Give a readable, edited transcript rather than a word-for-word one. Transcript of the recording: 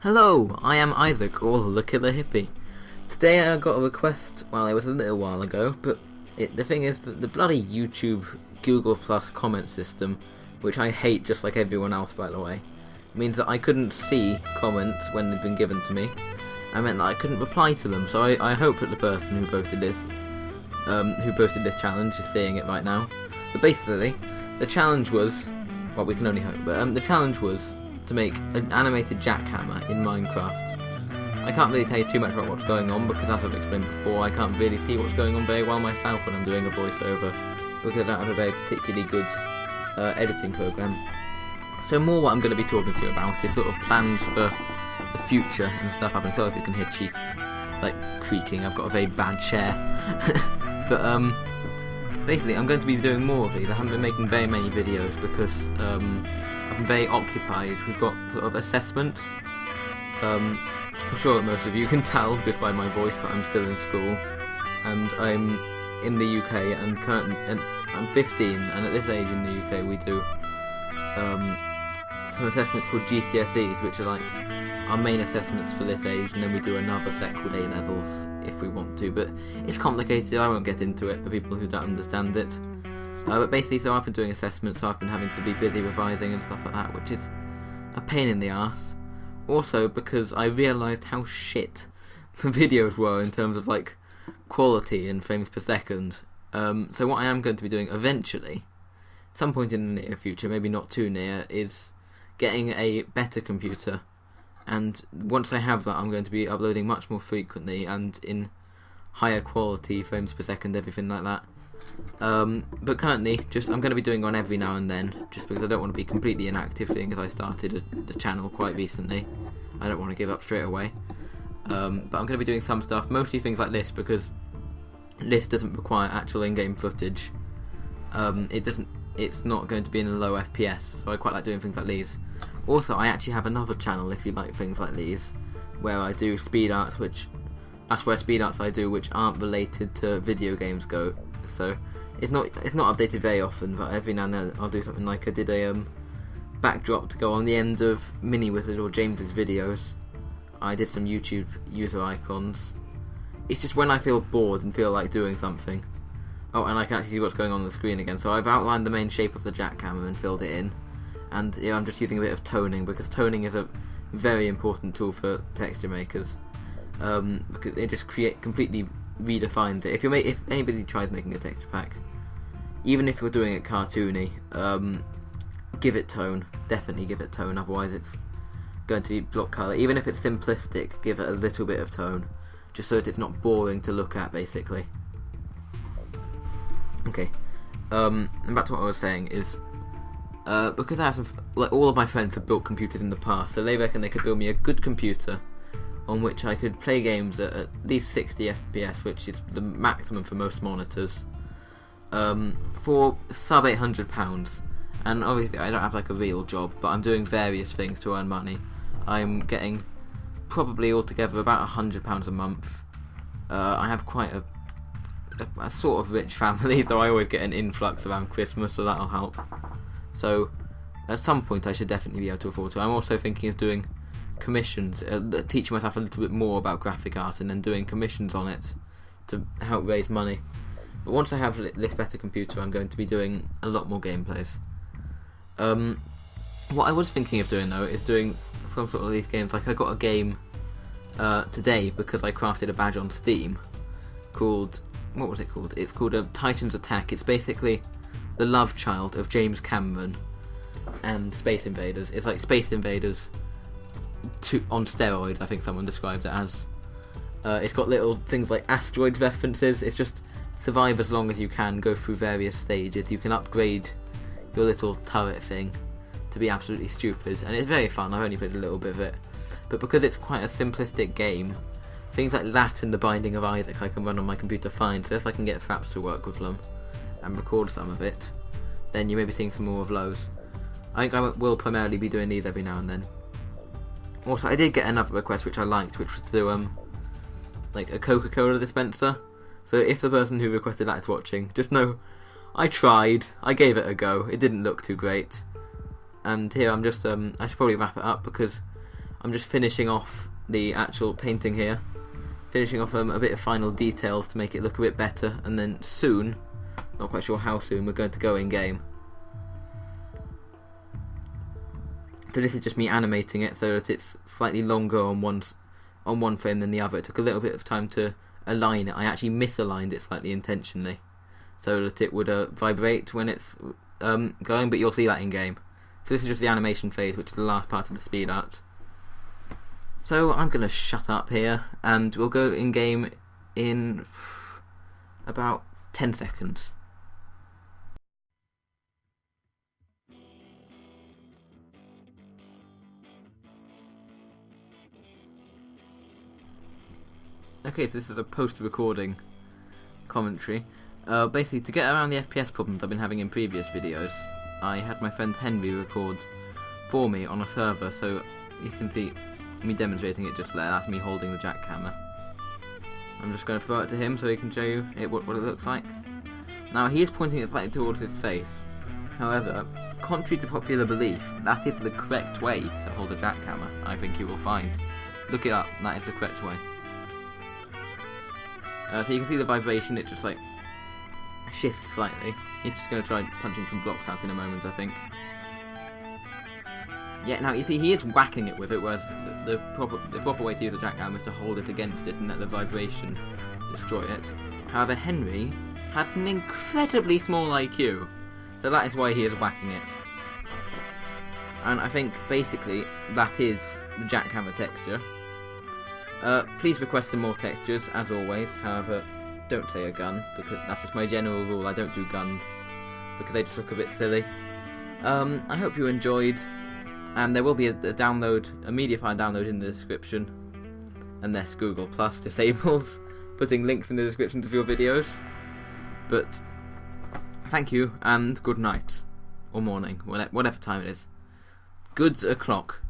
Hello, I am Isaac, or the Killer Hippie. Today I got a request, well it was a little while ago, but the thing is that the bloody YouTube Google Plus comment system, which I hate just like everyone else by the way, means that I couldn't see comments when they'd been given to me. I meant that I couldn't reply to them, so I hope that the person who posted this challenge is seeing it right now. But basically, the challenge was, well we can only hope, but the challenge was to make an animated jackhammer in Minecraft. I can't really tell you too much about what's going on because, as I've explained before, I can't really see what's going on very well myself when I'm doing a voiceover because I don't have a very particularly good editing program. So more what I'm going to be talking to you about is sort of plans for the future and stuff happening. So if you can hear creaking, I've got a very bad chair. But basically I'm going to be doing more of these. I haven't been making very many videos because I'm very occupied. We've got sort of assessments. I'm sure that most of you can tell just by my voice that I'm still in school, and I'm in the UK and I'm 15, and at this age in the UK we do some assessments called GCSEs, which are like our main assessments for this age, and then we do another set called A levels if we want to, but it's complicated. I won't get into it for people who don't understand it. But basically, so I've been doing assessments, so I've been having to be busy revising and stuff like that, which is a pain in the arse. Also, because I realised how shit the videos were in terms of like quality and frames per second. So what I am going to be doing eventually, some point in the near future, maybe not too near, is getting a better computer. And once I have that, I'm going to be uploading much more frequently and in higher quality frames per second, everything like that. But currently, I'm going to be doing one every now and then, just because I don't want to be completely inactive, seeing as I started the channel quite recently. I don't want to give up straight away. But I'm going to be doing some stuff, mostly things like this, because this doesn't require actual in-game footage. It's not going to be in a low FPS, so I quite like doing things like these. Also, I actually have another channel, if you like things like these, where I do speed arts, that's where speed arts I do, which aren't related to video games go. So it's not updated very often, but every now and then I'll do something like I did a backdrop to go on the end of Mini Wizard or James's videos. I did some YouTube user icons. It's just when I feel bored and feel like doing something. Oh, and I can actually see what's going on the screen again. So I've outlined the main shape of the jackhammer and filled it in. And I'm just using a bit of toning, because toning is a very important tool for texture makers. Because it just completely redefines it. If anybody tries making a texture pack, even if you're doing it cartoony, give it tone. Definitely give it tone. Otherwise, it's going to be block color. Even if it's simplistic, give it a little bit of tone, just so that it's not boring to look at, basically. Okay. And back to what I was saying is, because I have all of my friends have built computers in the past, so they reckon they could build me a good computer on which I could play games at least 60 FPS, which is the maximum for most monitors, for sub £800. And obviously I don't have like a real job, but I'm doing various things to earn money. I'm getting probably altogether about £100 a month. I have quite a sort of rich family, so I always get an influx around Christmas, so that'll help. So at some point I should definitely be able to afford to. I'm also thinking of doing commissions, teaching myself a little bit more about graphic art and then doing commissions on it to help raise money. But once I have this better computer, I'm going to be doing a lot more gameplays. What I was thinking of doing though is doing some sort of these games. Like I got a game today because I crafted a badge on Steam called, what was it called? It's called a Titan's Attack. It's basically the love child of James Cameron and Space Invaders. It's like Space Invaders on steroids, I think someone described it as. It's got little things like asteroids references. It's just survive as long as you can, go through various stages. You can upgrade your little turret thing to be absolutely stupid, and it's very fun. I've only played a little bit of it, but because it's quite a simplistic game, things like that and the Binding of Isaac I can run on my computer fine. So if I can get Fraps to work with them and record some of it, then you may be seeing some more of those. I think I will primarily be doing these every now and then. Also, I did get another request which I liked, which was to do like a Coca-Cola dispenser. So if the person who requested that is watching, just know I tried. I gave it a go. It didn't look too great. And here I'm just I should probably wrap it up because I'm just finishing off the actual painting here, finishing off a bit of final details to make it look a bit better, and then soon, not quite sure how soon, we're going to go in game. So this is just me animating it so that it's slightly longer on one frame than the other. It took a little bit of time to align it. I actually misaligned it slightly intentionally so that it would vibrate when it's going, but you'll see that in game. So this is just the animation phase, which is the last part of the speed art. So I'm going to shut up here and we'll go in game in about 10 seconds. Okay, so this is a post-recording commentary. Basically, to get around the FPS problems I've been having in previous videos, I had my friend Henry record for me on a server, so you can see me demonstrating it just there. That's me holding the jackhammer. I'm just going to throw it to him so he can show you what it looks like. Now, he is pointing it slightly towards his face. However, contrary to popular belief, that is the correct way to hold a jackhammer, I think you will find. Look it up, that is the correct way. So you can see the vibration, it just like shifts slightly. He's just going to try punching some blocks out in a moment, I think. Yeah, now you see he is whacking it with it, whereas the proper way to use a jackhammer is to hold it against it and let the vibration destroy it. However, Henry has an incredibly small IQ, so that is why he is whacking it. And I think basically that is the jackhammer texture. Please request some more textures, as always. However, don't say a gun, because that's just my general rule. I don't do guns, because they just look a bit silly. I hope you enjoyed, and there will be a download, a media file download in the description, unless Google Plus disables putting links in the description of your videos. But thank you, and good night, or morning, whatever time it is. Goods o'clock.